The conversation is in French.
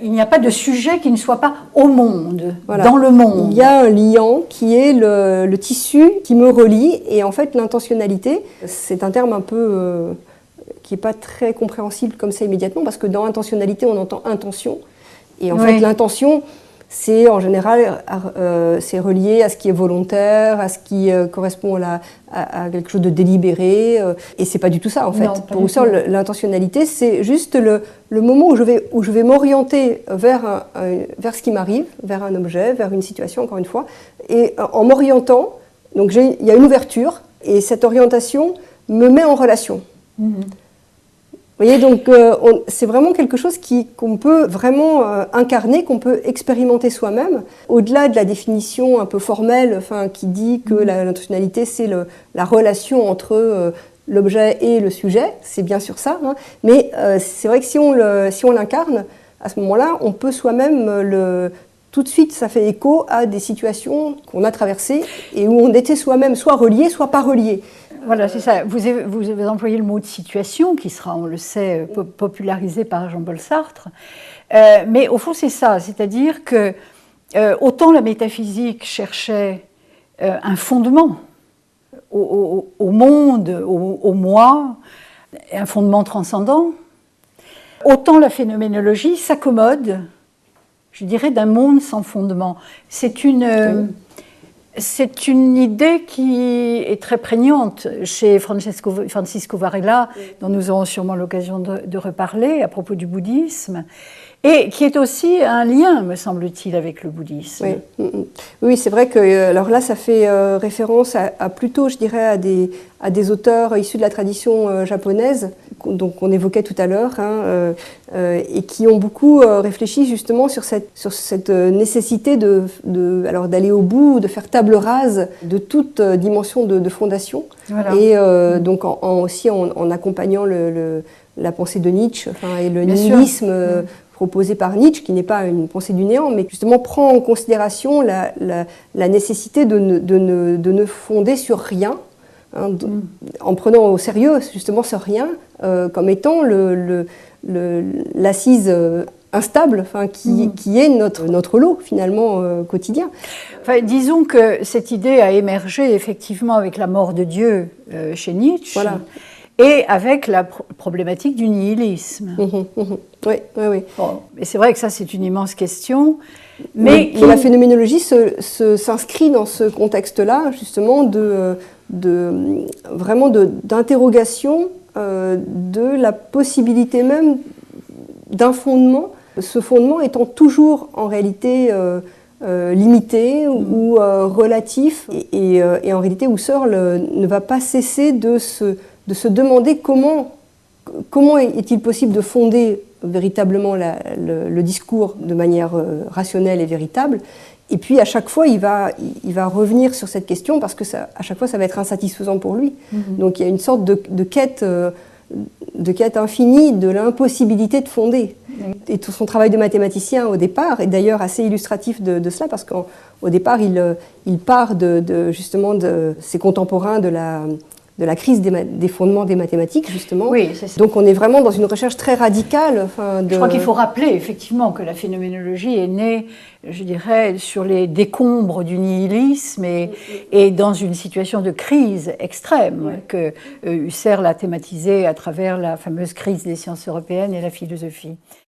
Il n'y a pas de sujet qui ne soit pas au monde, voilà. Dans le monde. Il y a un liant qui est le tissu qui me relie, et en fait l'intentionnalité, c'est un terme un peu qui n'est pas très compréhensible comme ça immédiatement, parce que dans intentionnalité on entend intention, et en fait l'intention, c'est en général c'est relié à ce qui est volontaire, à ce qui correspond à quelque chose de délibéré, et c'est pas du tout ça en fait. Non, pour Husserl, l'intentionnalité, c'est juste le moment où je vais m'orienter vers ce qui m'arrive, vers un objet, vers une situation, encore une fois, et en m'orientant, donc il y a une ouverture, et cette orientation me met en relation. Vous voyez, donc c'est vraiment quelque chose qu'on peut vraiment incarner, qu'on peut expérimenter soi-même, au-delà de la définition un peu formelle, qui dit que l'intentionnalité, c'est la relation entre l'objet et le sujet, c'est bien sûr ça, hein, mais c'est vrai que si on l'incarne, à ce moment-là, on peut soi-même tout de suite, ça fait écho à des situations qu'on a traversées et où on était soi-même soit relié, soit pas relié. Voilà, c'est ça. Vous avez employé le mot de situation, qui sera, on le sait, popularisé par Jean-Paul Sartre. Mais au fond, c'est ça. C'est-à-dire que autant la métaphysique cherchait un fondement au monde, au moi, un fondement transcendant, autant la phénoménologie s'accommode, je dirais, d'un monde sans fondement. C'est une idée qui est très prégnante chez Francisco Varela, dont nous aurons sûrement l'occasion de reparler à propos du bouddhisme, et qui est aussi un lien, me semble-t-il, avec le bouddhisme. Oui, c'est vrai que alors là, ça fait référence à plutôt, je dirais, à des auteurs issus de la tradition japonaise, donc on évoquait tout à l'heure, hein, et qui ont beaucoup réfléchi justement sur cette nécessité d'aller au bout, de faire table rase de toute dimension de fondation. Voilà. Et donc aussi en accompagnant la pensée de Nietzsche, et le nihilisme proposé par Nietzsche, qui n'est pas une pensée du néant, mais justement prend en considération la nécessité de ne fonder sur rien, hein, en prenant au sérieux justement ce rien comme étant l'assise instable, qui est notre lot finalement quotidien. Enfin, disons que cette idée a émergé effectivement avec la mort de Dieu chez Nietzsche. Voilà. Et avec la problématique du nihilisme. Oui. Bon, et c'est vrai que ça, c'est une immense question. Mais la phénoménologie s'inscrit dans ce contexte-là, justement, d'interrogation de la possibilité même d'un fondement, ce fondement étant toujours en réalité limité ou relatif. Et en réalité, Husserl ne va pas cesser de se demander comment est-il possible de fonder véritablement le discours de manière rationnelle et véritable. Et puis à chaque fois, il va revenir sur cette question parce que à chaque fois, ça va être insatisfaisant pour lui. Donc il y a une sorte de quête infinie de l'impossibilité de fonder. Et tout son travail de mathématicien au départ est d'ailleurs assez illustratif de cela, parce qu'au départ, il part justement de ses contemporains de la crise des fondements des mathématiques, justement. Oui, c'est ça. Donc on est vraiment dans une recherche très radicale. Je crois qu'il faut rappeler effectivement que la phénoménologie est née, je dirais, sur les décombres du nihilisme et dans une situation de crise extrême que Husserl a thématisée à travers la fameuse crise des sciences européennes et la philosophie.